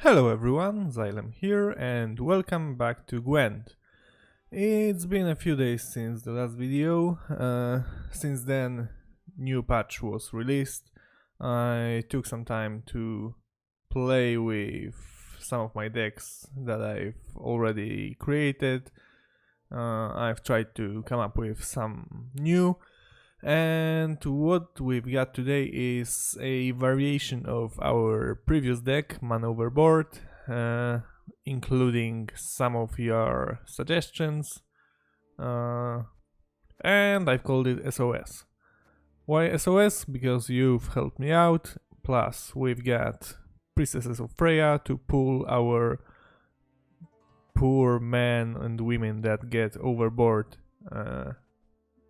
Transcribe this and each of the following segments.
Hello everyone, Xylem here and welcome back to Gwent. It's been a few days since the last video. Since then, new patch was released. I took some time to play with some of my decks that I've already created. I've tried to come up with some new, and what we've got today is a variation of our previous deck, Man Overboard, including some of your suggestions, and I've called it SOS. Why SOS? Because you've helped me out, plus we've got Priestesses of Freya to pull our poor men and women that get overboard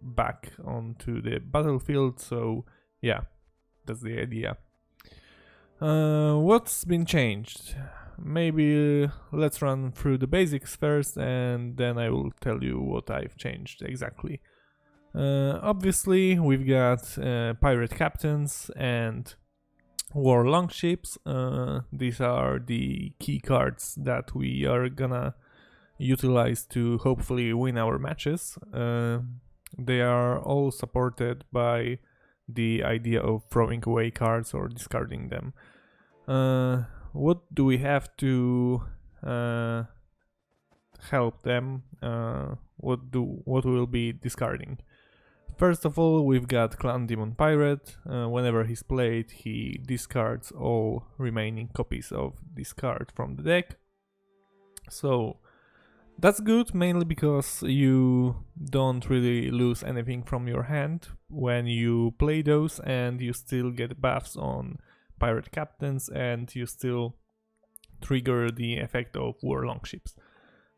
back onto the battlefield. So yeah, that's the idea. What's been changed? Maybe let's run through the basics first and then I will tell you what I've changed exactly. Obviously we've got pirate captains and war longships. These are the key cards that we are gonna utilize to hopefully win our matches. They are all supported by the idea of throwing away cards or discarding them. What do we have to help them? What we'll be discarding? First of all, we've got Clan Demon Pirate. Whenever he's played, he discards all remaining copies of this card from the deck. So that's good, mainly because you don't really lose anything from your hand when you play those, and you still get buffs on pirate captains, and you still trigger the effect of war longships.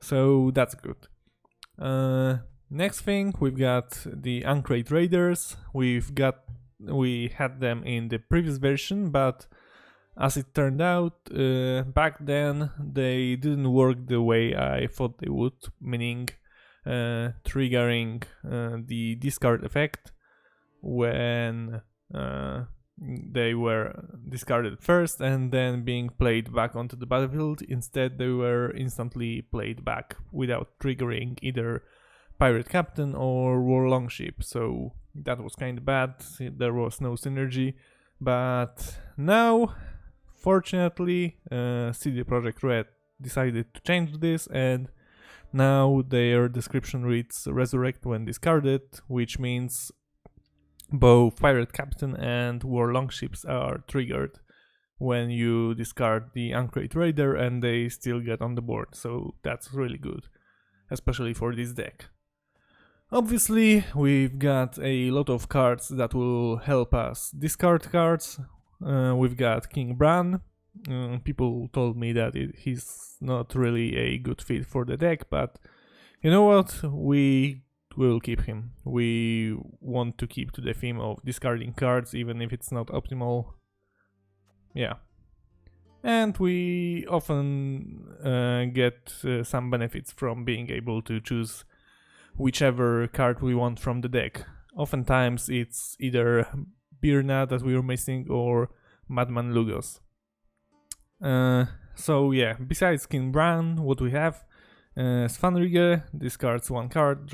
So that's good. Next thing, we've got the Uncrate Raiders. We had them in the previous version, but as it turned out, back then they didn't work the way I thought they would, meaning triggering the discard effect when they were discarded first and then being played back onto the battlefield. Instead, they were instantly played back without triggering either pirate captain or war longship, so that was kind of bad. There was no synergy, but now fortunately, CD Projekt Red decided to change this, and now their description reads resurrect when discarded, which means both pirate captain and war longships are triggered when you discard the Uncrate Raider, and they still get on the board, so that's really good, especially for this deck. Obviously, we've got a lot of cards that will help us discard cards. We've got King Bran. People told me that he's not really a good fit for the deck, but you know what? We will keep him. We want to keep to the theme of discarding cards, even if it's not optimal. Yeah. And we often get some benefits from being able to choose whichever card we want from the deck. Oftentimes it's either Birna that we were missing or Madman Lugos. So yeah, besides King Bran, what we have, Svanrige discards one card,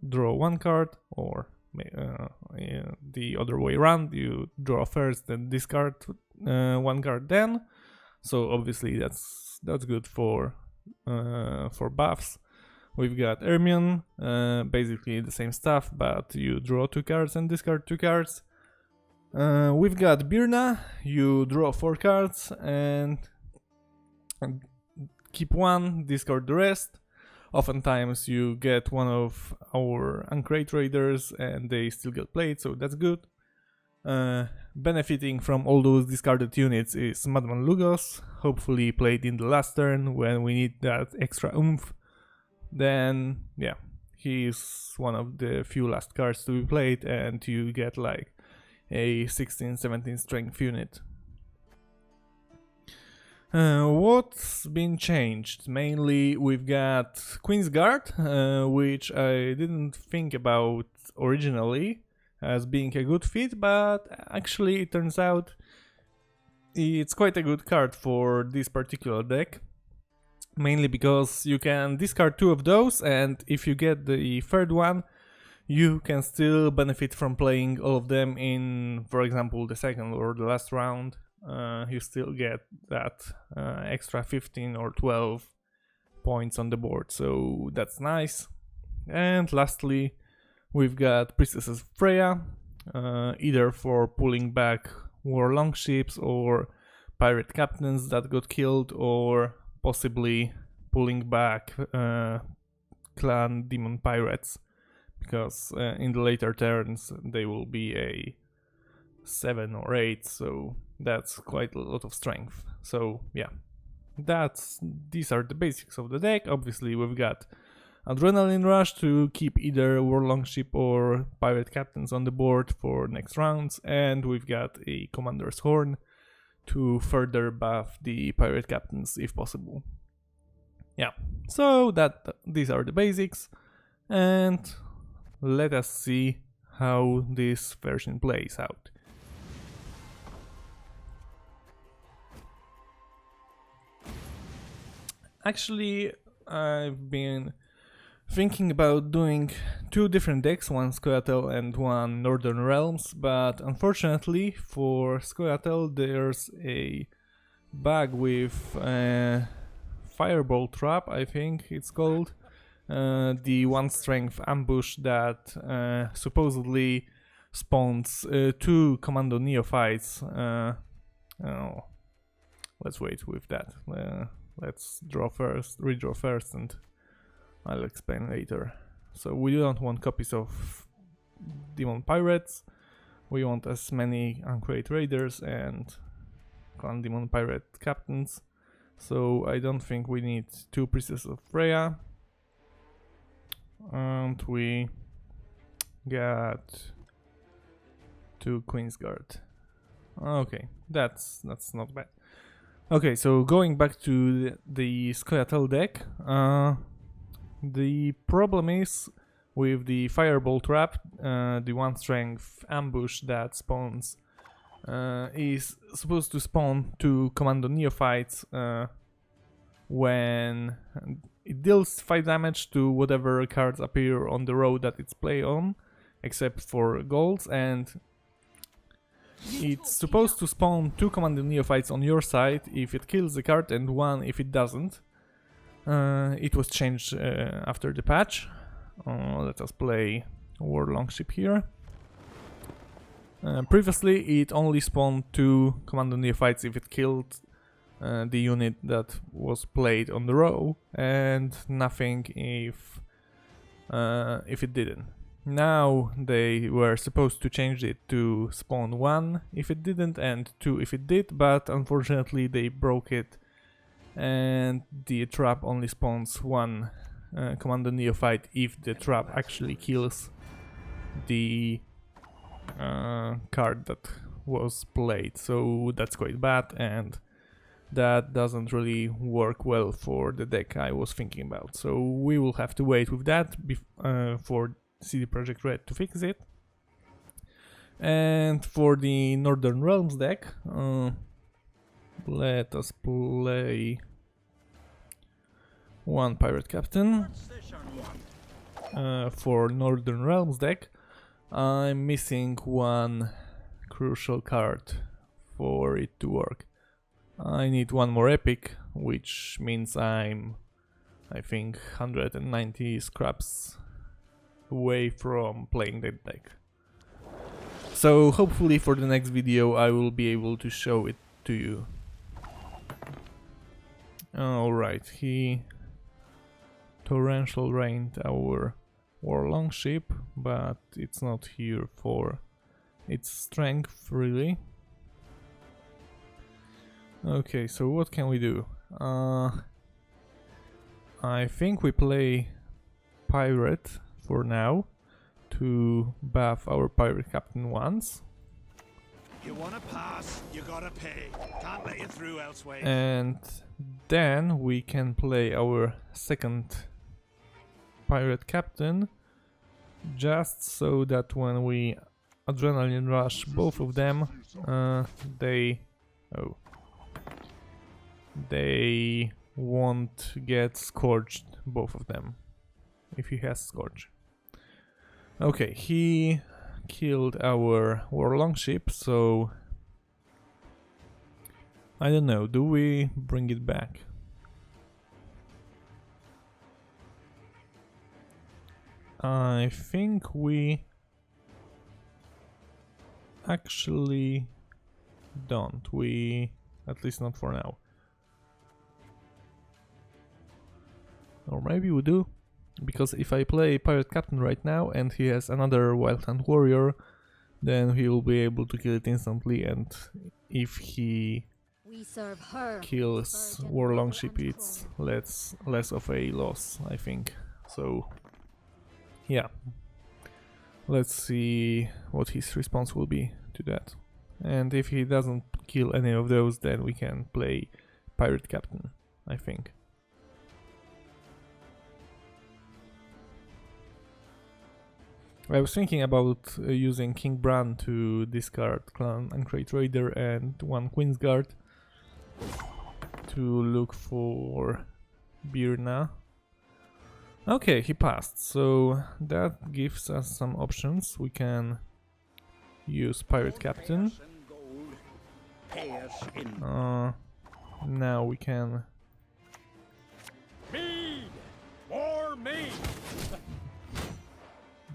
draw one card, or the other way around, you draw first, then discard one card then. So obviously that's good for buffs. We've got Ermion, basically the same stuff, but you draw 2 cards and discard 2 cards. We've got Birna, you draw 4 cards and keep 1, discard the rest. Oftentimes you get one of our Uncrate Raiders and they still get played, so that's good. Benefiting from all those discarded units is Madman Lugos, hopefully played in the last turn when we need that extra oomph. Then yeah, he's one of the few last cards to be played, and you get like a 16-17 strength unit. What's been changed? Mainly we've got Queen's Guard, which I didn't think about originally as being a good fit, but actually it turns out it's quite a good card for this particular deck, mainly because you can discard 2 of those, and if you get the third one, you can still benefit from playing all of them in, for example, the second or the last round. You still get that extra 15 or 12 points on the board, so that's nice. And lastly, we've got Priestess of Freya, either for pulling back war longships or pirate captains that got killed, or possibly pulling back clan demon pirates, because in the later turns they will be a 7 or 8, so that's quite a lot of strength. So yeah, these are the basics of the deck. Obviously we've got Adrenaline Rush to keep either war longship or pirate captains on the board for next rounds, and we've got a Commander's Horn to further buff the pirate captains if possible. Yeah, so these are the basics, and let us see how this version plays out. Actually, I've been thinking about doing 2 different decks, one scoia'tael and one Northern Realms, but unfortunately for scoia'tael there's a bug with Fireball Trap, I think it's called, the 1 strength ambush that supposedly spawns 2 Commando Neophytes. Oh, let's wait with that. Let's redraw first, and I'll explain later. So we don't want copies of Demon Pirates, we want as many Uncreate Raiders and Clan Demon Pirate Captains, so I don't think we need 2 Priestesses of Freya. And we got 2 Queen's Guard. Okay, that's not bad. Okay, so going back to the scoia'tael deck, the problem is with the Fireball Trap, the 1 strength ambush that spawns is supposed to spawn 2 Commando Neophytes when it deals 5 damage to whatever cards appear on the row that it's played on, except for golds, and it's supposed to spawn 2 Commando Neophytes on your side if it kills the card and 1 if it doesn't. It was changed after the patch. Let us play War Longship here. Previously it only spawned 2 Commando Neophytes if it killed the unit that was played on the row, and nothing if it didn't. Now they were supposed to change it to spawn 1 if it didn't and 2 if it did, but unfortunately they broke it and the trap only spawns 1 Commando Neophyte if the trap actually kills the card that was played. So that's quite bad, and that doesn't really work well for the deck I was thinking about. So we will have to wait with that for CD Projekt Red to fix it. And for the Northern Realms deck, let us play 1 Pirate Captain. For Northern Realms deck, I'm missing 1 crucial card for it to work. I need 1 more epic, which means I think 190 scraps away from playing that deck. So hopefully for the next video I will be able to show it to you. Alright, he torrential rained our war longship, but it's not here for its strength really. Okay, so what can we do? I think we play pirate for now to buff our pirate captain once. You wanna pass, you gotta pay. Can't let you through elsewhere. And then we can play our second pirate captain, just so that when we adrenaline rush both of them, they... Oh, they won't get scorched, both of them, if he has scorch. Okay, he killed our war longship, so I don't know, do we bring it back? I think we actually don't. At least not for now. Or maybe we do, because if I play Pirate Captain right now and he has another Wild Hunt Warrior, then he will be able to kill it instantly, and if he kills War Longship, it's less of a loss, I think. So yeah, let's see what his response will be to that. And if he doesn't kill any of those, then we can play Pirate Captain, I think. I was thinking about using King Bran to discard Clan Ancrate Raider and one Queen's Guard to look for Birna. Okay, he passed, so that gives us some options. We can use Pirate Captain. Now we can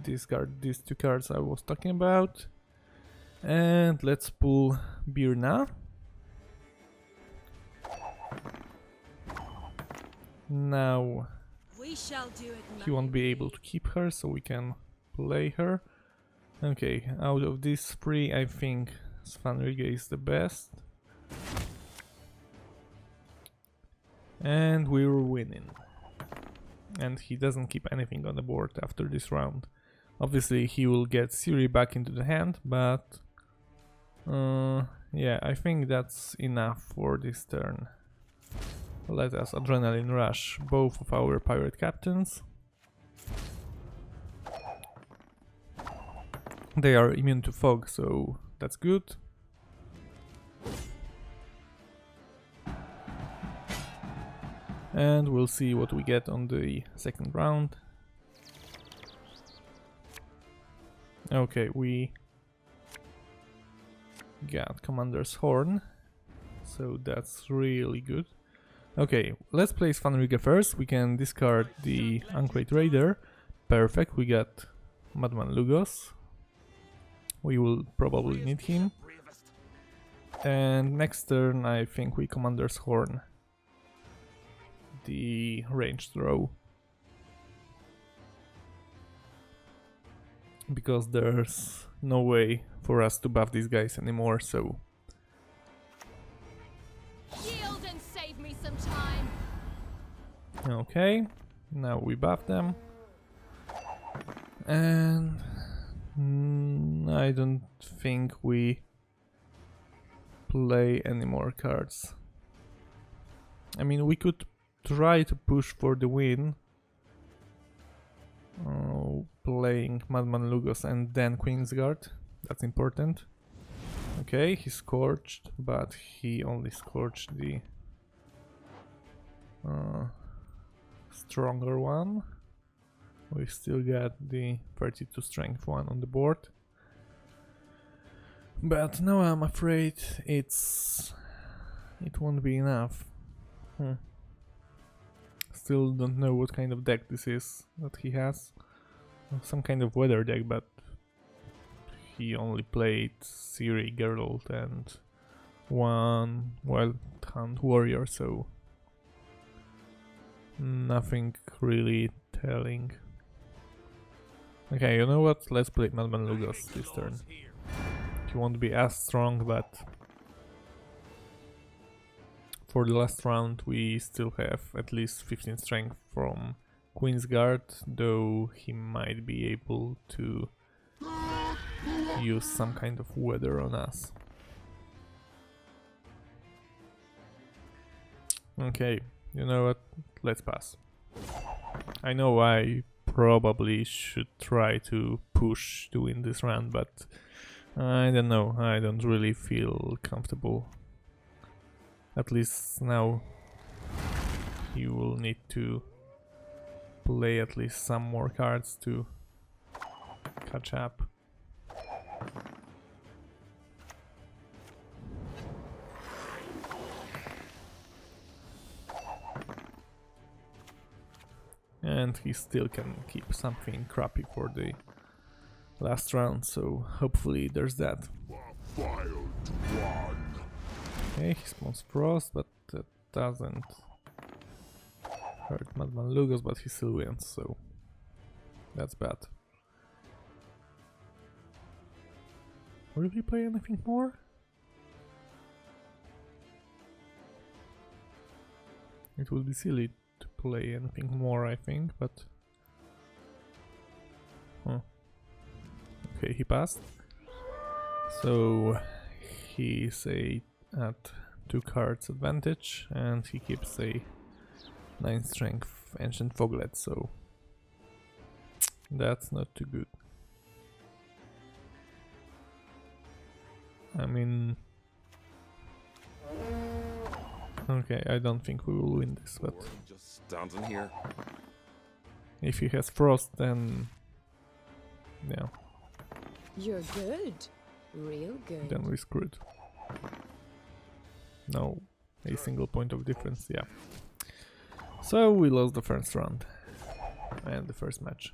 discard these two cards I was talking about, and let's pull Birna. Now he won't be able to keep her, so we can play her. Okay, out of these three, I think Svanrige is the best. And we're winning. And he doesn't keep anything on the board after this round. Obviously he will get Ciri back into the hand, but yeah, I think that's enough for this turn. Let us Adrenaline Rush both of our Pirate Captains. They are immune to fog, so that's good. And we'll see what we get on the second round. Okay, we got Commander's Horn, so that's really good. Okay, let's play Svanrige first. We can discard the Ancrate Raider. Perfect, we got Madman Lugos. We will probably need him. And next turn I think we Commander's Horn the ranged row, because there's no way for us to buff these guys anymore, so yield and save me some time. okay, now we buff them, and I don't think we play any more cards. I mean, we could try to push for the win, playing Madman Lugos and then Queen's Guard. That's important. Okay, he scorched, but he only scorched the stronger one. We still got the 32 strength one on the board, but now I'm afraid it won't be enough. Still don't know what kind of deck this is that he has. Some kind of weather deck, but he only played Ciri, Geralt and one Wild Hunt Warrior, so nothing really telling. Okay, you know what? Let's play Madman Lugos this turn. He won't be as strong, but for the last round we still have at least 15 strength from Queen's Guard, though he might be able to use some kind of weather on us. Okay, you know what? Let's pass. I know I probably should try to push to win this round, but I don't know, I don't really feel comfortable. At least now he will need to play at least some more cards to catch up. And he still can keep something crappy for the last round, so hopefully there's that. Okay, he spawns Frost, but that doesn't hurt Madman Lugos, but he still wins, so that's bad. Will he play anything more? It would be silly to play anything more, I think, but... Huh. Okay, he passed. So he's at 2 cards advantage, and he keeps a 9 strength Ancient Foglet, so that's not too good. I mean... Okay, I don't think we will win this, but... Just standing here. If he has Frost, then... Yeah. You're good. Real good. Then we screwed. No, a single point of difference, yeah. So we lost the first round and the first match.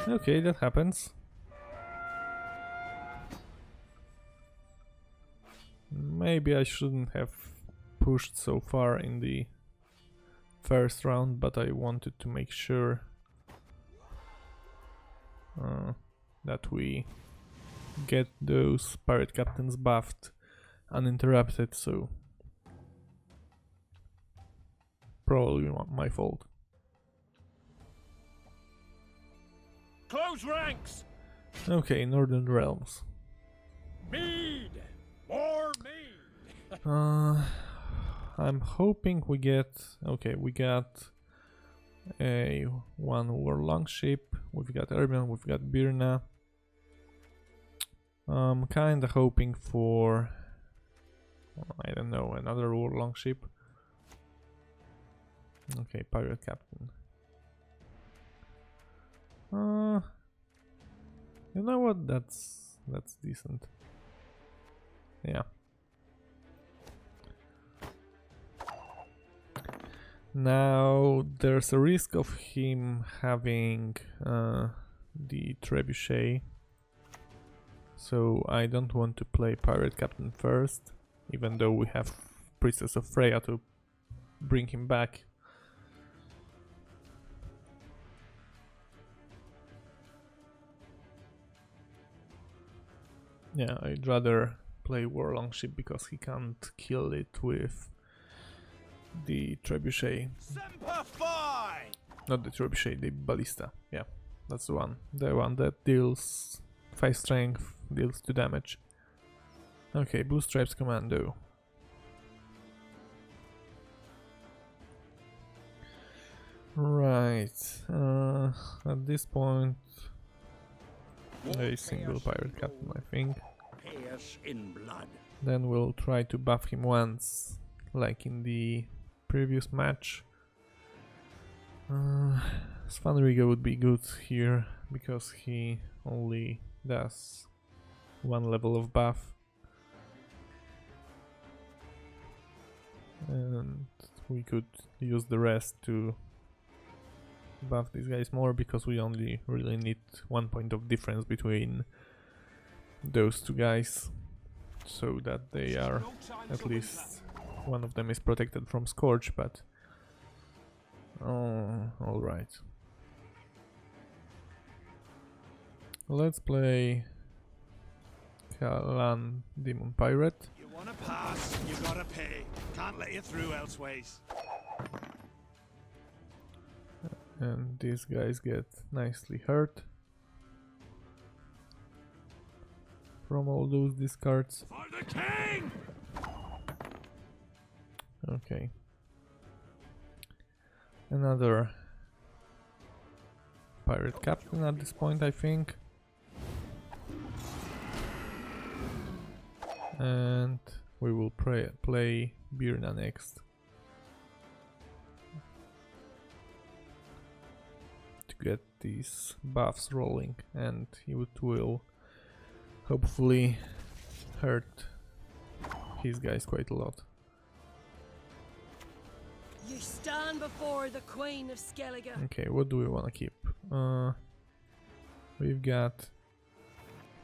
Okay, that happens. Maybe I shouldn't have pushed so far in the first round, but I wanted to make sure that we get those pirate captains buffed uninterrupted, so probably my fault. Close ranks! Okay, Northern Realms. Mead! More mead! I'm hoping we get... Okay, we got a 1 war longship, we've got Erbion, we've got Birna. I'm kinda hoping for... I don't know, another war longship. Okay, pirate captain. You know what? That's decent. Yeah. Now there's a risk of him having the trebuchet, so I don't want to play pirate captain first, even though we have Priestess of Freya to bring him back. Yeah, I'd rather play war longship because he can't kill it with the trebuchet. Semper Fi! Not the trebuchet, the ballista. Yeah, that's the one. The one that deals 5 strength, deals 2 damage. Okay, Blue Stripes Commando. Right. At this point, a single pirate captain, I think. Chaos in blood. Then we'll try to buff him once, like in the previous match. Svanriga would be good here because he only does 1 level of buff, and we could use the rest to buff these guys more because we only really need 1 point of difference between those 2 guys, so that they are at least one of them is protected from Scorch, but alright. Let's play Kalan Demon Pirate. You wanna pass, you gotta pay. Can't let you through elseways. And these guys get nicely hurt from all those discards. For the king! Okay. Another pirate captain at this point, I think. And we will play Birna next. To get these buffs rolling, and it will hopefully hurt his guys quite a lot. You stand before the Queen of Skellige. Okay, what do we want to keep? We've got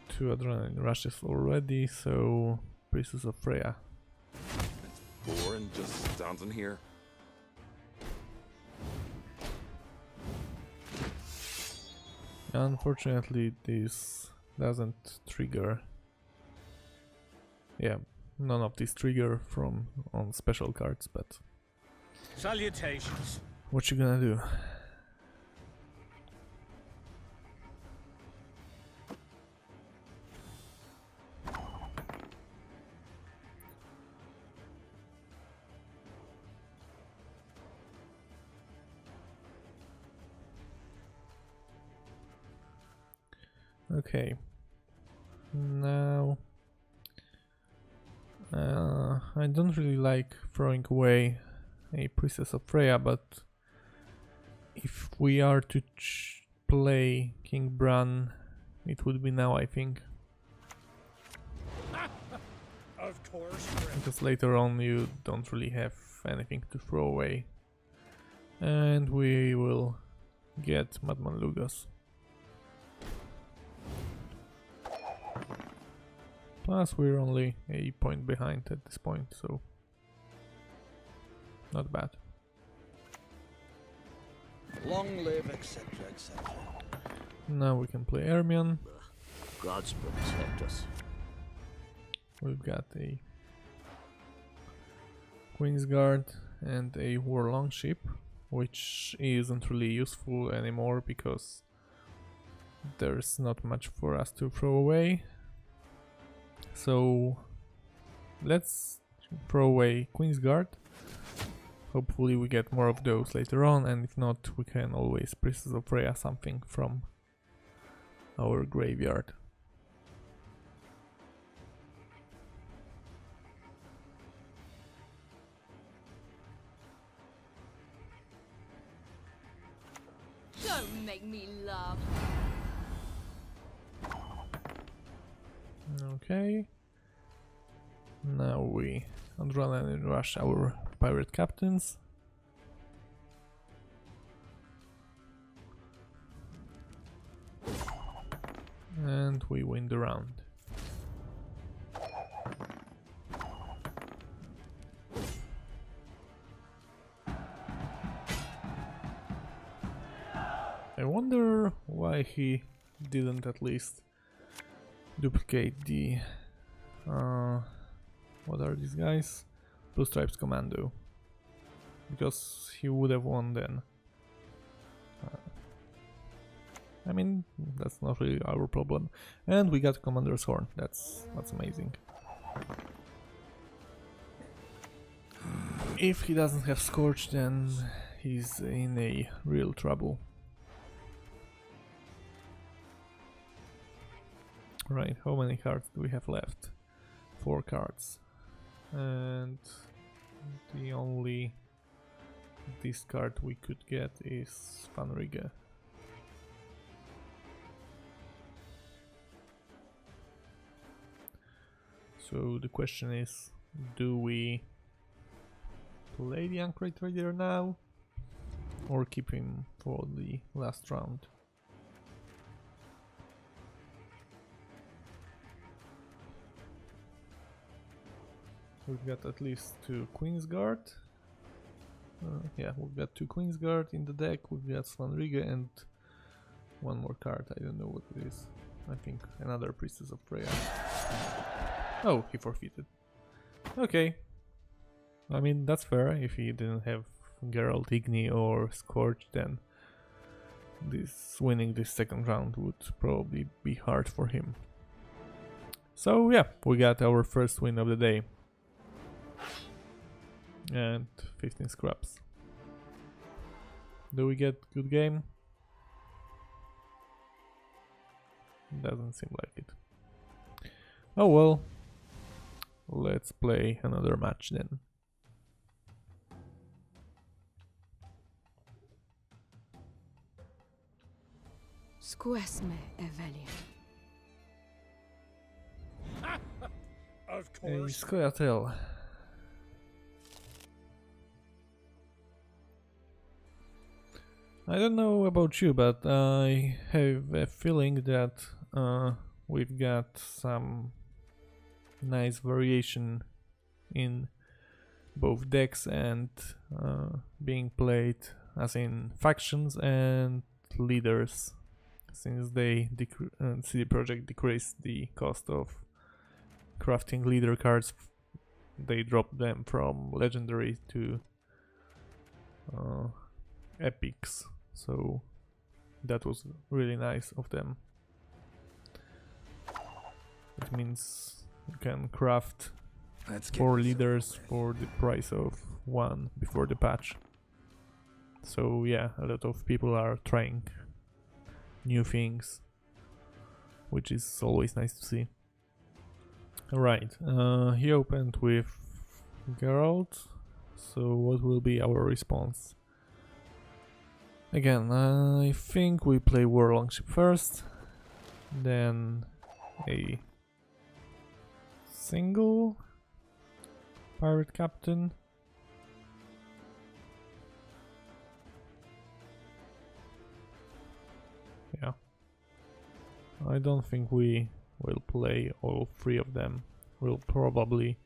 2 adrenaline rushes already, so Priestess of Freya. It's boring just standing here. Unfortunately, this doesn't trigger. Yeah, none of these trigger from on special cards, but Salutations. what you gonna do? Okay, now I don't really like throwing away a Priestess of Freya, but if we are to play King Bran, it would be now, I think, Of course. because later on you don't really have anything to throw away, and we will get Madman Lugos. Plus we're only a point behind at this point, so not bad. Long live, etc., etc. Now we can play Ermion. Gods protect us. We've got a Queen's Guard and a War Longship, which isn't really useful anymore because there's not much for us to throw away. So let's throw away Queen's Guard. Hopefully we get more of those later on, and if not, we can always Priestess of Freya something from our graveyard. Don't make me laugh. Okay. Now we adrenaline rush our pirate captains. And we win the round. I wonder why he didn't at least duplicate the what are these guys? Blue Stripes Commando, because he would have won then. I mean, that's not really our problem. And we got Commander's Horn. That's amazing. If he doesn't have Scorch, then he's in a real trouble. Right, how many cards do we have left? 4 cards. And the only discard we could get is Fanrige. So the question is, do we play the Anchorite Trader now or keep him for the last round? We've got at least 2 Queen's Guard. Yeah, we've got 2 Queen's Guard in the deck. We've got Svanrige and one more card. I don't know what it is. I think another Priestess of Freya. Oh, he forfeited. Okay. I mean, that's fair. If he didn't have Geralt, Igni or Scorch, then winning this second round would probably be hard for him. So yeah, we got our first win of the day. And 15 scraps. Do we get good game? Doesn't seem like it. Oh well. let's play another match then. Scoia'tael. Of A course. scoia'tael. I don't know about you, but I have a feeling that we've got some nice variation in both decks and being played as in factions and leaders, since they CD Projekt decreased the cost of crafting leader cards. They dropped them from legendary to epics, so that was really nice of them. It means you can craft Let's get 4 this leaders over with. for the price of 1 before the patch. So yeah, a lot of people are trying new things, which is always nice to see. Alright, he opened with Geralt, so what will be our response? Again, I think we play War Longship first, then a single pirate captain. Yeah, I don't think we will play all 3 of them. We'll probably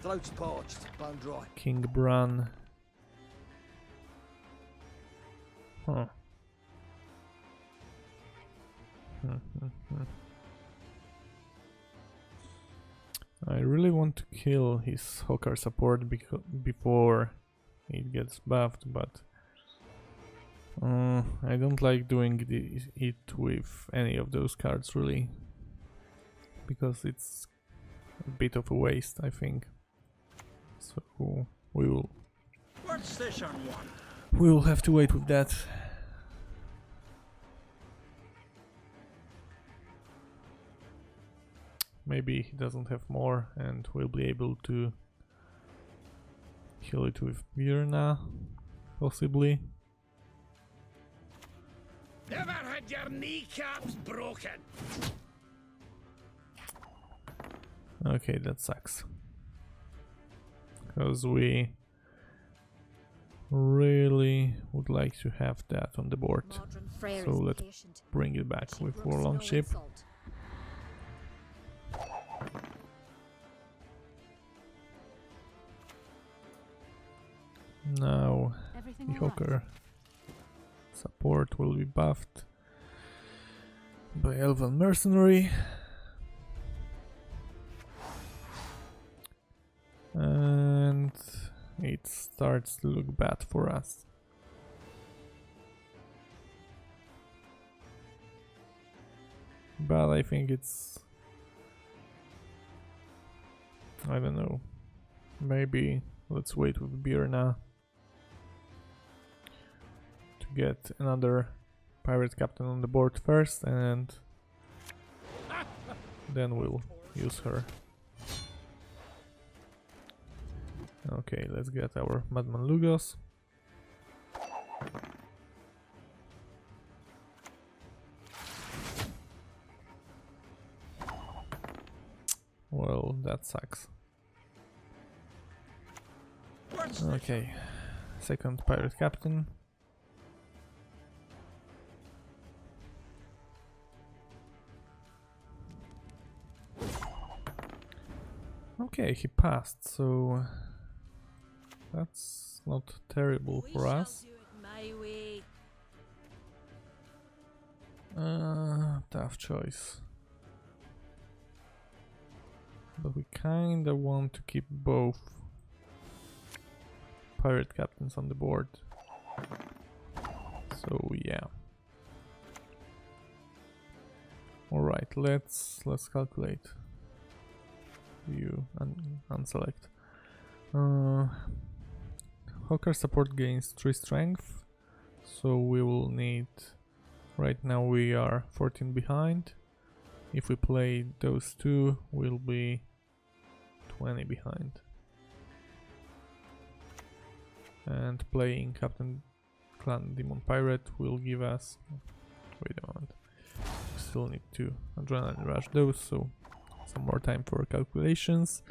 Throat's parched, bone dry. King Bran. Huh. I really want to kill his Hawker support before it gets buffed, but I don't like doing it with any of those cards really, because it's a bit of a waste, I think. So we What's this on one? will have to wait with that. Maybe he doesn't have more and we'll be able to kill it with Virna, possibly. Never had your kneecaps broken. Okay, that sucks. Because we really would like to have that on the board. So let's bring it back with War Longship. Now the Hawker support will be buffed by Elven Mercenary. And it starts to look bad for us. But I think it's... I don't know. Maybe let's wait with Birna to get another pirate captain on the board first, and then we'll use her. Okay, let's get our Madman Lugos. Well, that sucks. Okay, second pirate captain. Okay, he passed, so that's not terrible for us. Tough choice. But we kinda want to keep both pirate captains on the board. So yeah. Alright, let's calculate. View and unselect. Hawker support gains 3 strength, so we will need... Right now we are 14 behind. If we play those two, we'll be 20 behind. And playing Captain Clan Demon Pirate will give us... Wait a moment. Still need to adrenaline rush those, so some more time for calculations.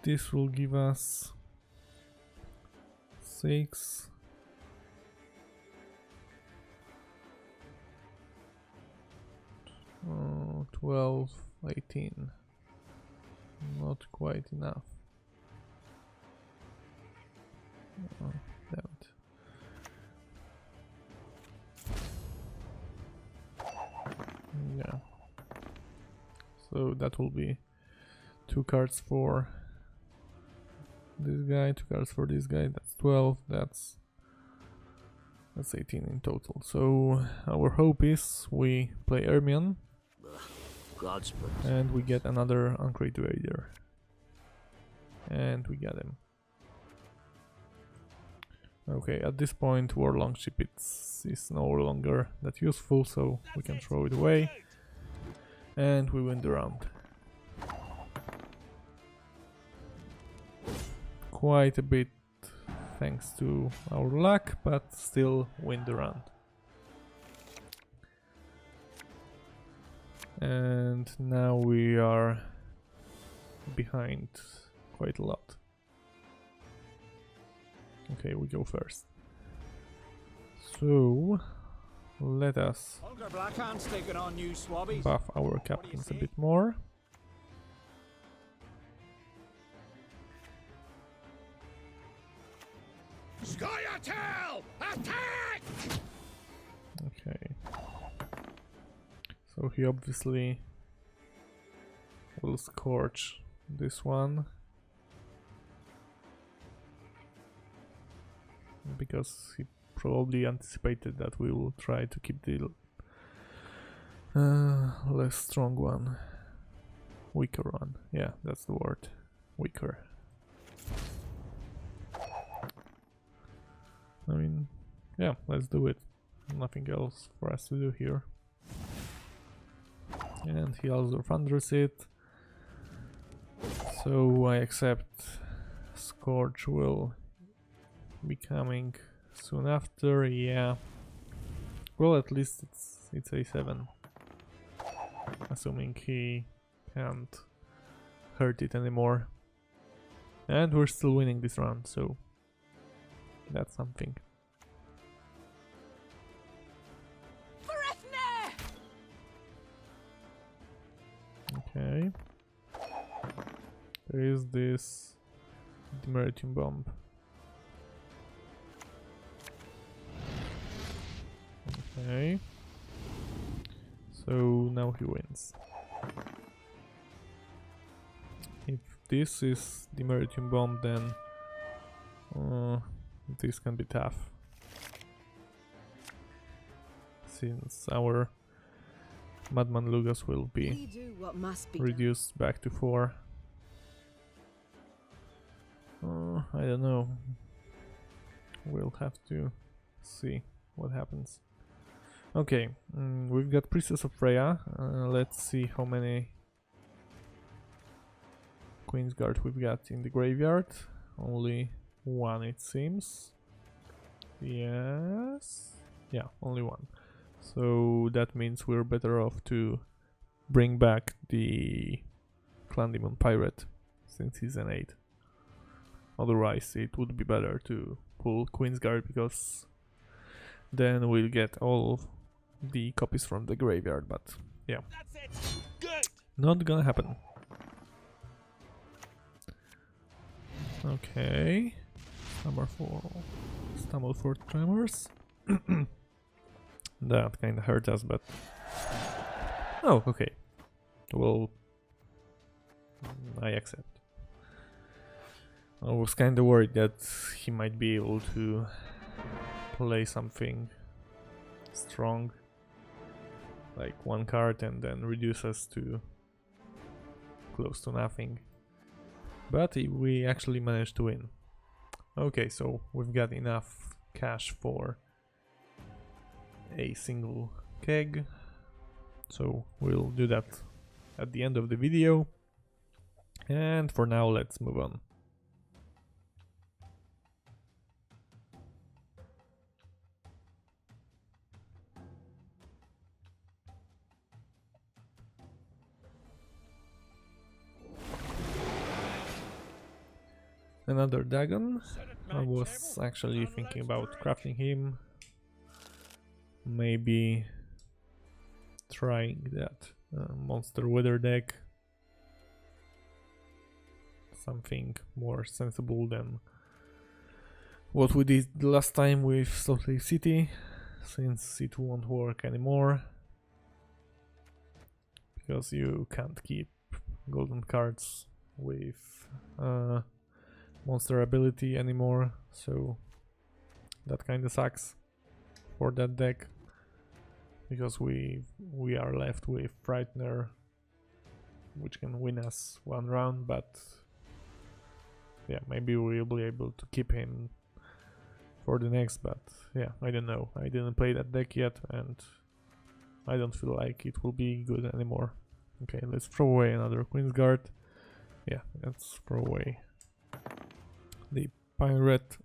This will give us 6. 12, 18. Not quite enough. Oh, damn it. Yeah. So that will be 2 cards for this guy, 2 cards for this guy. That's 12. That's 18 in total. So our hope is we play Ermion. And we get another Uncrate Raider. And we get him. Okay, at this point War Longship is no longer that useful, so we can throw it away. And we win the round. Quite a bit thanks to our luck, but still win the round. And now we are behind quite a lot. Okay, we go first. So let us buff our captains a bit more. Scoia'tael! Attack! Okay. So he obviously will scorch this one. Because he probably anticipated that we will try to keep the less strong one. Weaker one. Yeah, that's the word. Weaker. I mean, yeah, let's do it. Nothing else for us to do here. And he also thunders it. So I accept Scorch will be coming soon after, yeah. Well, at least it's A7. Assuming he can't hurt it anymore. And we're still winning this round, so that's something. Okay. There is this Demeritum bomb. Okay. So now he wins. If this is Demeritum bomb, then this can be tough. Since our Madman Lugas will be reduced back to 4. I don't know. We'll have to see what happens. Okay, we've got Priestess of Freya. Let's see how many Queensguard we've got in the graveyard. Only 1, it seems. Yes. Yeah, only 1. So that means we're better off to bring back the Clan Demon Pirate, since he's an 8. Otherwise it would be better to pull Queensguard, because then we'll get all the copies from the graveyard, but yeah. That's it. Good. Not gonna happen. Okay. Stumble for Tremors. That kinda hurt us, but... Oh, okay. Well... I accept. I was kinda worried that he might be able to play something strong. Like 1 card and then reduce us to close to nothing. But we actually managed to win. Okay, so we've got enough cash for a single keg, so we'll do that at the end of the video. And for now, let's move on. Another Dagon. I was actually thinking about crafting him. Maybe trying that monster weather deck. Something more sensible than what we did last time with Salt Lake City, since it won't work anymore. Because you can't keep golden cards with monster ability anymore, so that kinda sucks for that deck, because we are left with Frightener, which can win us one round, but yeah, maybe we'll be able to keep him for the next, but yeah, I don't know. I didn't play that deck yet, and I don't feel like it will be good anymore. Okay, let's throw away another Queen's Guard. Yeah, let's throw away the Pirate.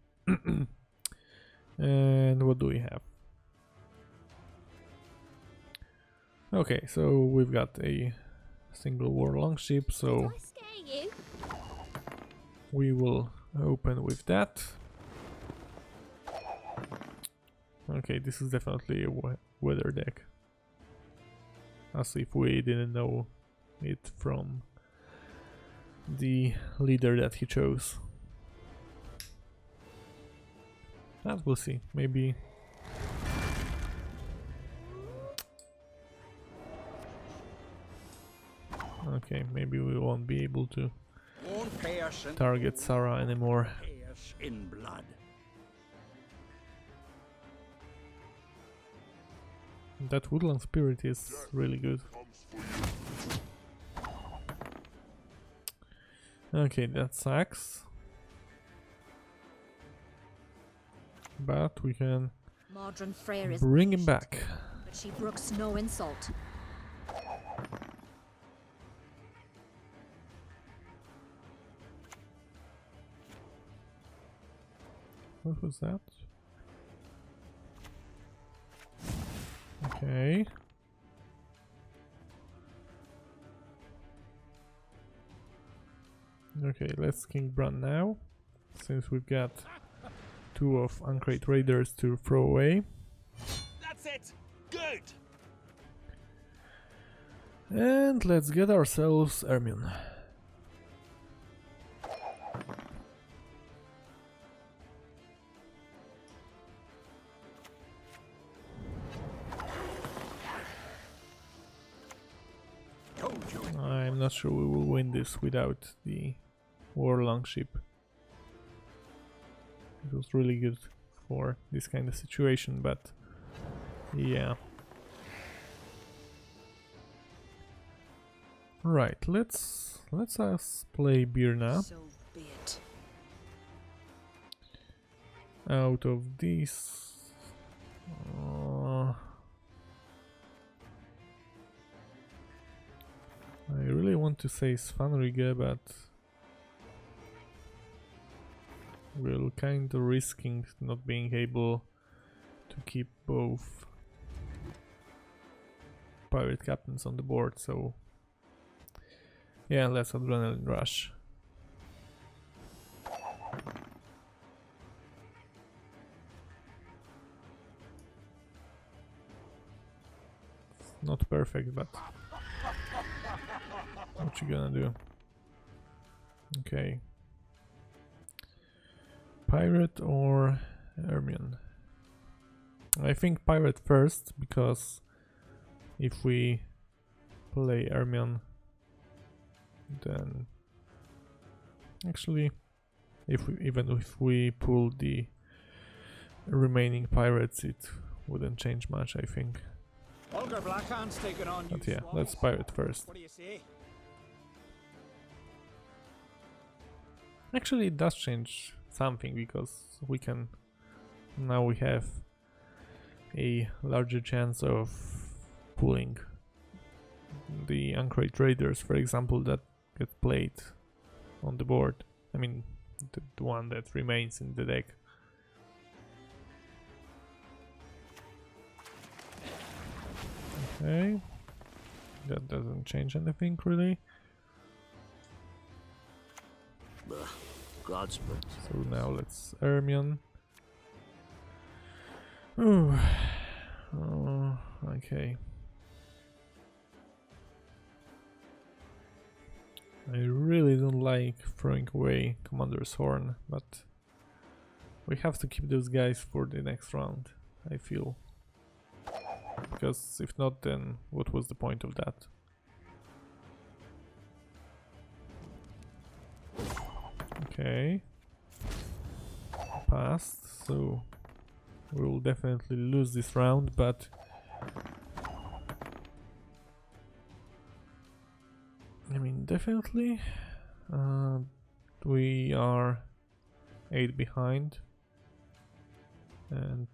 And what do we have? Okay, so we've got a single war longship, so we will open with that. Okay, this is definitely a weather deck, as if we didn't know it from the leader that he chose. But we'll see, maybe. Okay, maybe we won't be able to target Sarah anymore. In blood. That Woodland Spirit is really good. Okay, that sucks. But we can Modern Freyr is bring him patient, back. but she brooks no insult. What was that? Okay. Okay, let's King Bran now, since we've got two of Uncrate Raiders to throw away. That's it. Good. And let's get ourselves Ermion. I'm not sure we will win this without the war longship. It was really good for this kind of situation, but yeah. Right, let's us play Birna. So be it. Out of these, I really want to say Svanrige, but we're kind of risking not being able to keep both pirate captains on the board, so yeah, let's Adrenaline Rush. It's not perfect, but what you gonna do? Okay. Pirate or Ermion? I think Pirate first, because if we play Ermion, then actually, even if we pull the remaining pirates, it wouldn't change much, I think. Olga Blackhand's taken on But you, yeah, Swallow. let's Pirate first. What do you say? Actually, it does change something, because we can now we have a larger chance of pulling the Ancrate Raiders, for example, that get played on the board. I mean, the one that remains in the deck. Okay, that doesn't change anything really. Godspeed. So now let's Ermion. Ooh. Oh, okay. I really don't like throwing away Commander's Horn, but we have to keep those guys for the next round, I feel. Because if not, then what was the point of that? Okay. Passed, so we will definitely lose this round, but I mean, definitely we are 8 behind, and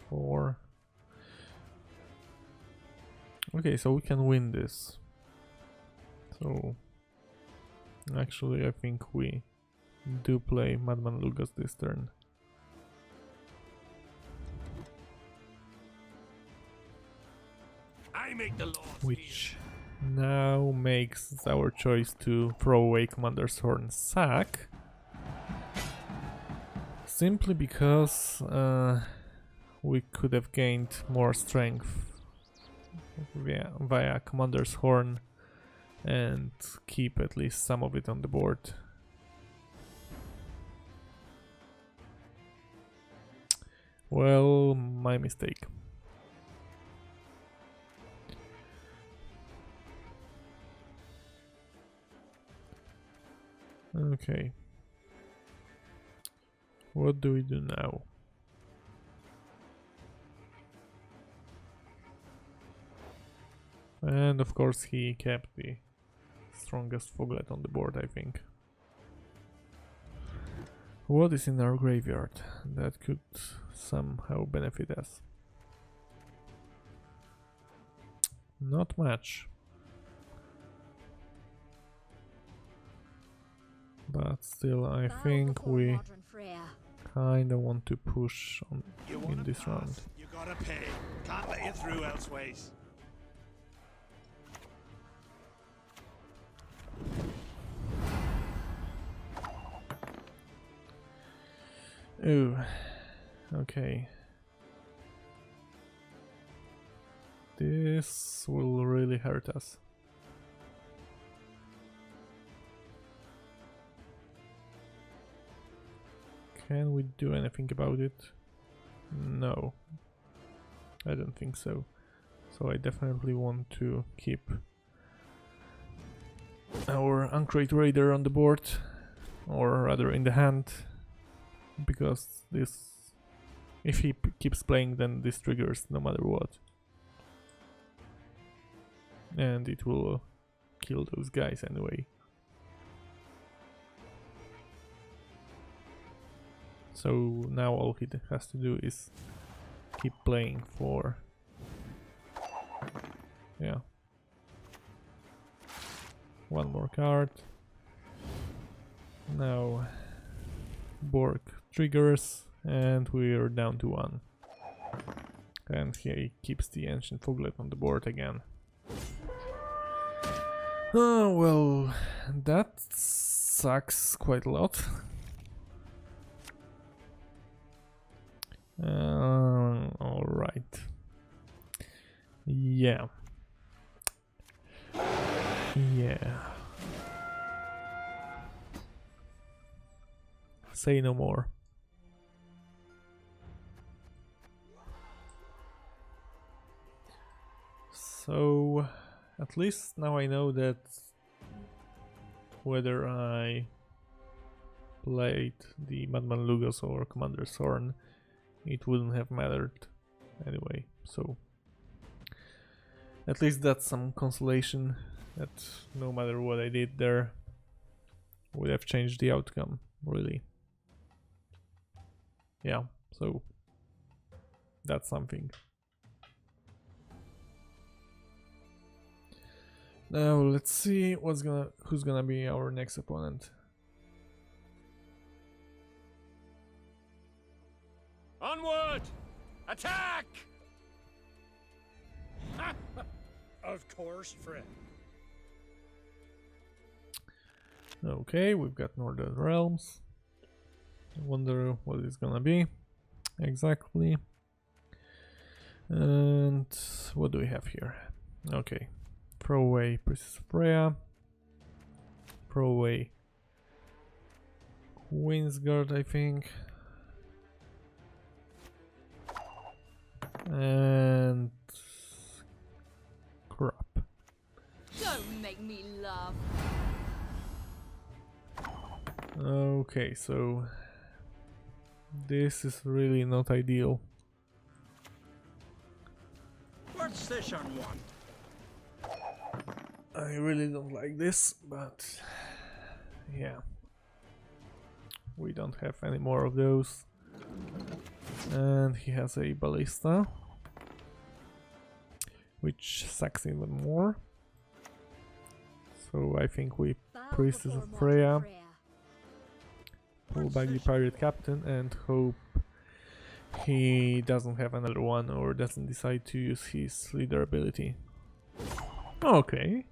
4. Okay, so we can win this. So actually I think we do play Madman Lugas this turn. I make the laws. Which now makes our choice to throw away Commander's Horn sack. Simply because we could have gained more strength via Commander's Horn and keep at least some of it on the board. Well, my mistake. Okay. What do we do now? And of course he kept the strongest foglet on the board, I think. What is in our graveyard that could somehow benefit us? Not much. But still, I think we kinda want to push on in this round. You gotta pay. Can't let you through elseways. Ooh, okay. This will really hurt us. Can we do anything about it? No, I don't think so. So I definitely want to keep our Ancrate Raider on the board, or rather in the hand, because this, if he keeps playing, then this triggers no matter what, and it will kill those guys anyway. So now all he has to do is keep playing for, yeah, one more card. Now Borg triggers and we're down to 1. And he keeps the Ancient Foglet on the board again. Oh, well, that sucks quite a lot. Alright. Yeah. Yeah. Say no more. So, at least now I know that whether I played the Madman Lugos or Commander's Horn, it wouldn't have mattered anyway. So, at least that's some consolation that no matter what I did there would have changed the outcome, really. Yeah, so that's something. Now let's see who's gonna be our next opponent. Onward! Attack! Of course, friend. Okay, we've got Northern Realms. I wonder what it's gonna be exactly. And what do we have here? Okay, throw away Princess Freya, throw away Queensguard, I think, and crap. Don't make me laugh. Okay, so this is really not ideal. What's this on one? I really don't like this, but yeah, we don't have any more of those. And he has a ballista, which sucks even more. So I think we Priestess of Freya, pull back the pirate captain, and hope he doesn't have another one or doesn't decide to use his leader ability. Okay.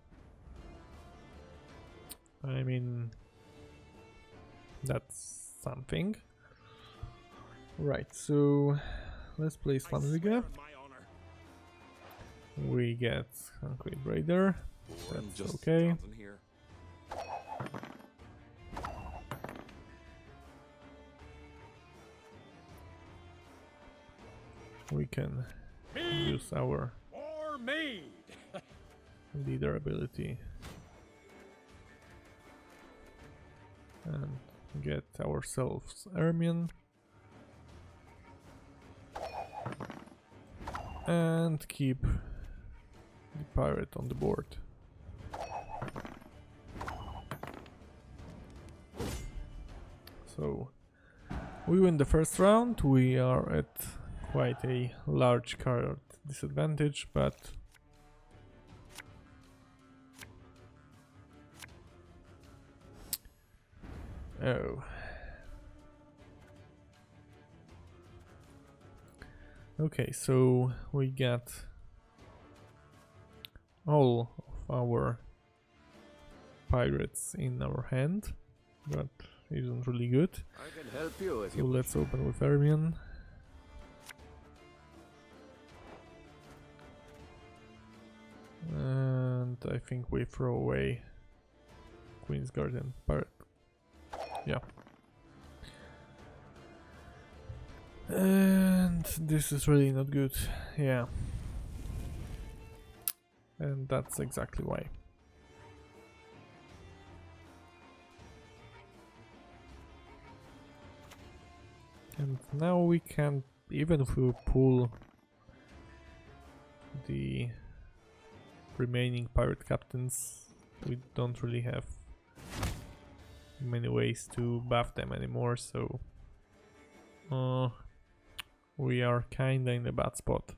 I mean, that's something. Right, so let's play Skellige. We get Concrete Raider. That's okay. Here. We can use our Or maid. leader ability and get ourselves Ermion and keep the pirate on the board. So we win the first round. We are at quite a large card disadvantage, but oh. Okay, so we got all of our pirates in our hand, but isn't really good. I can help you if So let's open with Ermion. And I think we throw away Queen's Guardian Pirate. Yeah. And this is really not good. Yeah. And that's exactly why. And now we can, even if we pull the remaining pirate captains, we don't really have many ways to buff them anymore, so we are kinda in a bad spot.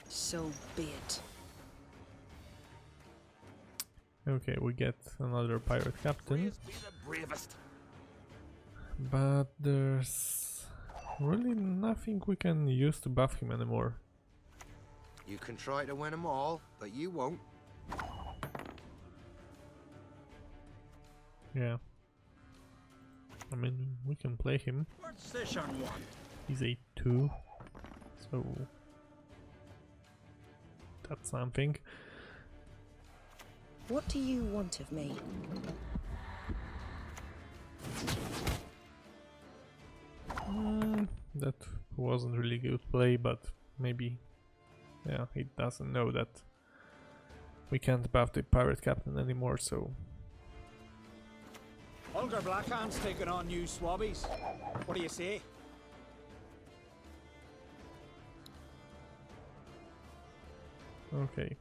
So be it. Okay, we get another pirate captain, Be the bravest. but there's really nothing we can use to buff him anymore. You can try to win them all, but you won't. Yeah. I mean, we can play him. What's this on one? He's a 2, so that's something. What do you want of me? That wasn't really good play, but maybe, yeah, he doesn't know that we can't buff the pirate captain anymore, so Older Blackhand's taking on new swabbies. What do you say? okay.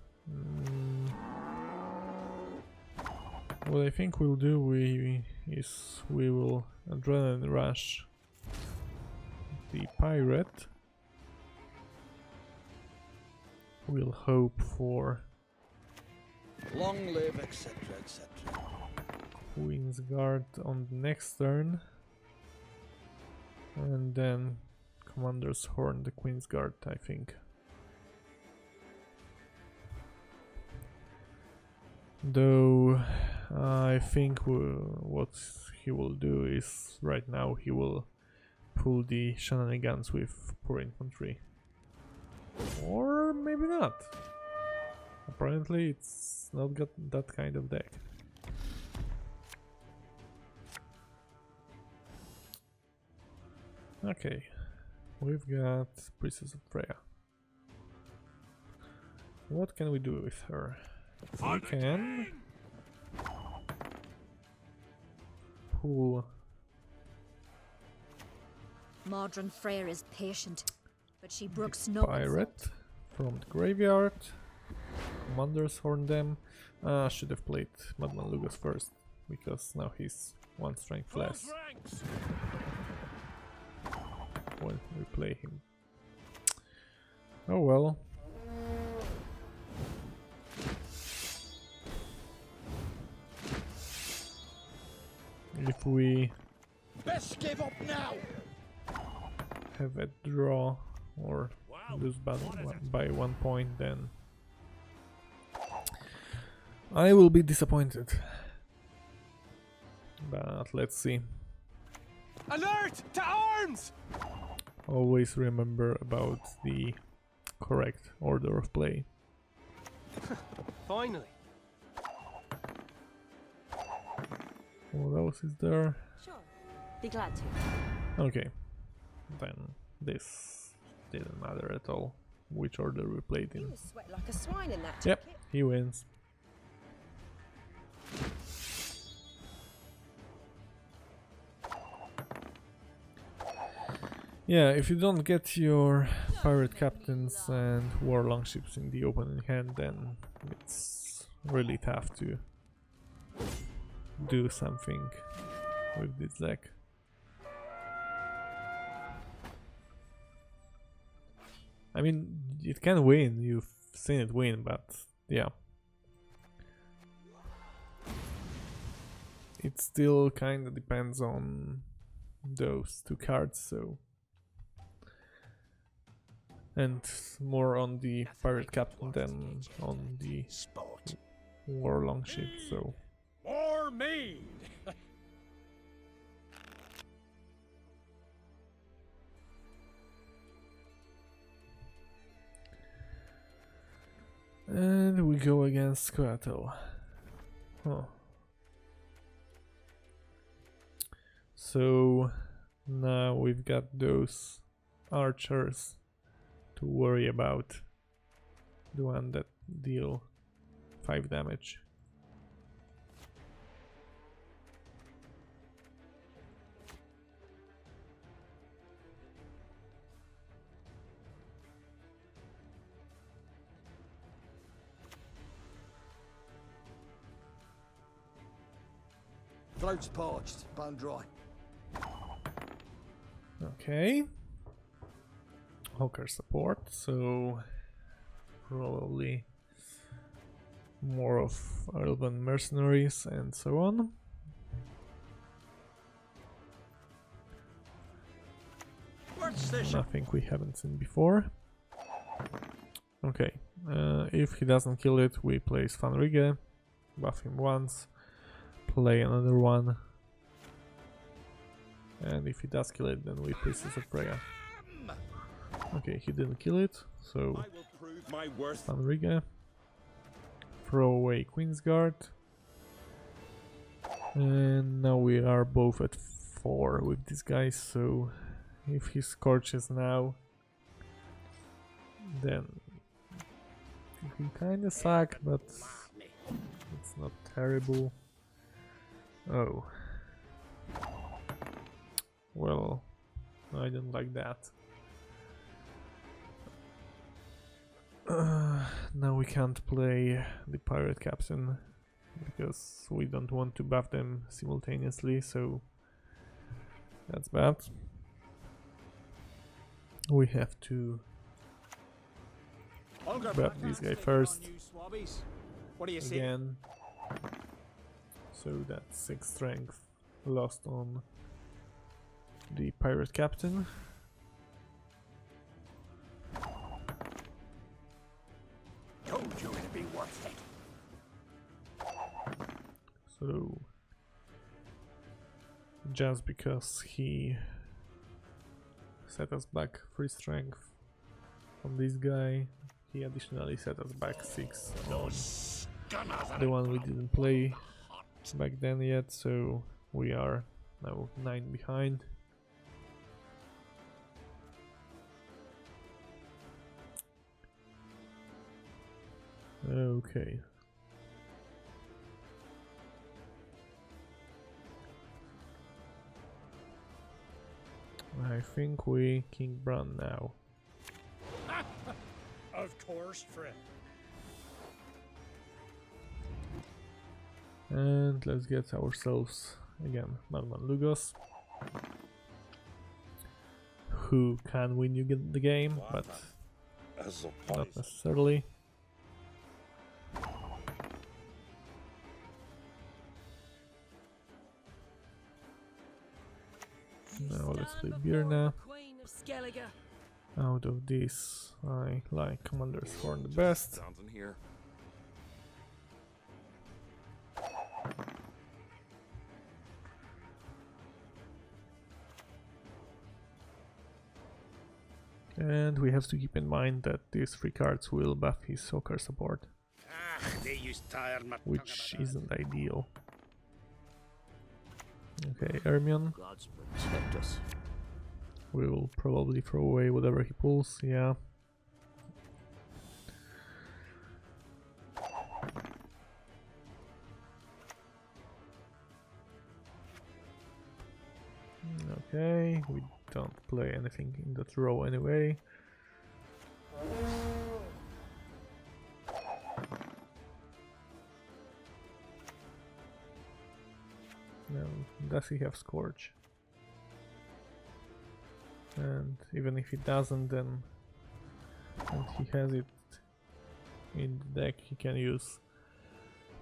What I think we'll do is we will adrenaline rush the pirate. We'll hope for Long live, etc., etc. Queen's Guard on the next turn. And then Commander's Horn, the Queen's Guard, I think. Though I think what he will do is right now he will pull the shenanigans with poor infantry. Or maybe not. Apparently it's not got that kind of deck. Okay, we've got Princess of Freya. What can we do with her? We can pull Modern Freyr is patient, but she brooks no Pirate insult. from the graveyard. Commander's Horn them. Should have played Madman Lugas first, because now he's one strength less when we play him. Oh well. If we Best give up now. have a draw or lose battle by 1 point, then I will be disappointed. But let's see. Alert to arms! Always remember about the correct order of play. Finally. What else is there? Sure. Be glad to. Okay, then this didn't matter at all which order we played You in. was sweat like a swine in that Yep, jacket. he wins. Yeah, if you don't get your pirate captains and war longships in the opening hand, then it's really tough to do something with this deck. I mean, it can win, you've seen it win, but yeah. It still kinda depends on those two cards, so. And more on the pirate captain than on the Sport. war longship, so. Or me! And we go against scoia'tael. Huh. So now we've got those archers to worry about. The one that deal 5 damage. Throat's parched, bone dry. Okay. Hawker support, so probably more of urban mercenaries and so on. What's this? Nothing we haven't seen before. Okay, if he doesn't kill it, we play Svanrige, buff him once, play another one, and if he does kill it, then we Princess of Freya. Okay, he didn't kill it, so I will prove my worth. Svanrige, throw away Queen's Guard, and now we are both at 4 with this guy, so if he scorches now, then he kinda suck, but it's not terrible. Oh. Well, I don't like that. Now we can't play the pirate captain because we don't want to buff them simultaneously, so that's bad. We have to buff this guy first. What do you see? again. So that's 6 strength lost on the pirate captain. Told you it'd be worth it. So just because he set us back 3 strength on this guy, he additionally set us back 6 on the one we didn't play back then yet, so we are now 9 behind. Okay. I think we King Bran now. Of course, friend. And let's get ourselves again Norman Lugos, who can win you the game, but not necessarily. Now let's play Birna. Queen of Skellige. Out of this, I like Commander's Horn the best. Sounds in here. And we have to keep in mind that these 3 cards will buff his soccer support, They used tired my which isn't ideal. Okay, Ermion. Gods protect us. We will probably throw away whatever he pulls, yeah. Okay, we don't play anything in that row anyway. Now, does he have Scourge? And even if he doesn't, then and he has it in the deck, he can use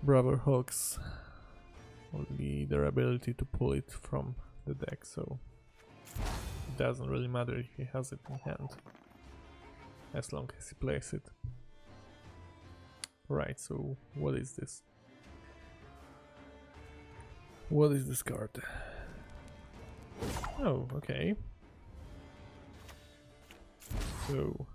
Brother Hawk's their ability to pull it from the deck, so it doesn't really matter if he has it in hand, as long as he plays it. Right, so what is this? What is this card? Oh, okay. So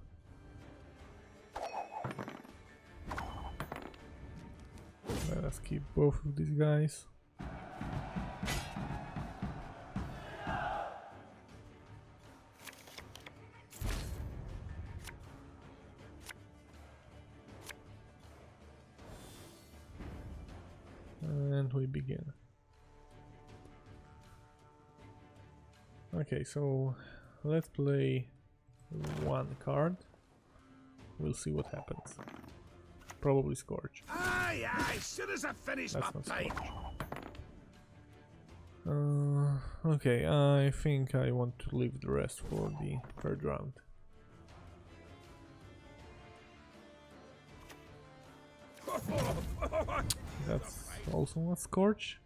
let us keep both of these guys. And we begin. Okay, so let's play 1 card. We'll see what happens. Probably Scourge. Aye, aye, soon as I finish That's my not pipe. Scourge. Okay, I think I want to leave the rest for the 3rd round. That's also not Scourge.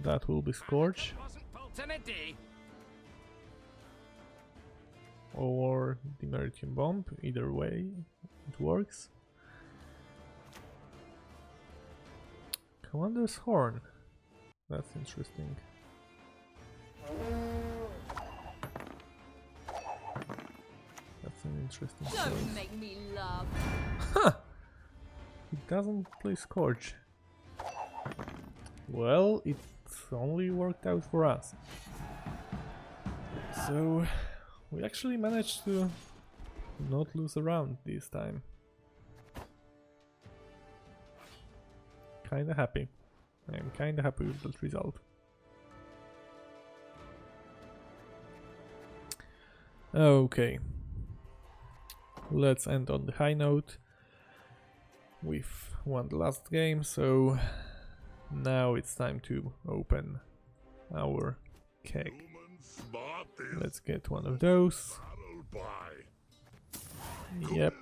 That will be Scourge. Wasn't built in a day. Or the Meritium Bomb, either way it works. Commander's Horn, that's interesting. That's an interesting choice. Don't make me laugh. He doesn't play Scourge. Well, it only worked out for us. So we actually managed to not lose a round this time. Kinda happy. I'm kinda happy with that result. Okay. Let's end on the high note. We've won the last game, so now it's time to open our keg. Let's get one of those. Yep,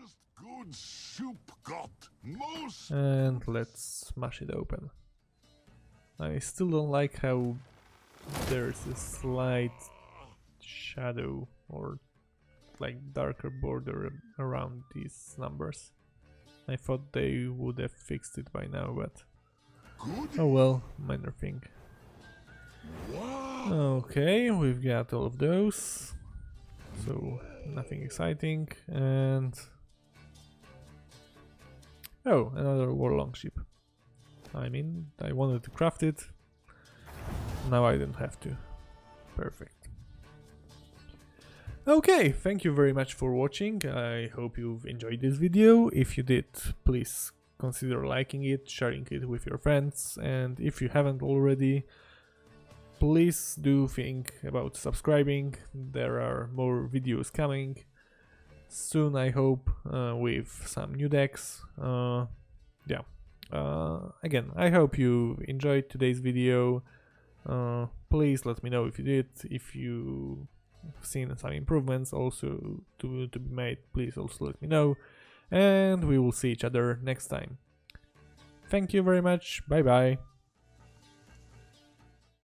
Good soup got most. And let's smash it open. I still don't like how there's a slight shadow or like darker border around these numbers. I thought they would have fixed it by now, but oh well, minor thing. Okay, we've got all of those, so nothing exciting. And oh, another warlong ship. I mean, I wanted to craft it, now I don't have to. Perfect. Okay, thank you very much for watching. I hope you've enjoyed this video. If you did, please consider liking it, sharing it with your friends, and if you haven't already, please do think about subscribing. There are more videos coming soon, I hope, with some new decks. Yeah. Again, I hope you enjoyed today's video. Please let me know if you did. If you have seen some improvements also to be made, please also let me know. And we will see each other next time. Thank you very much. Bye bye.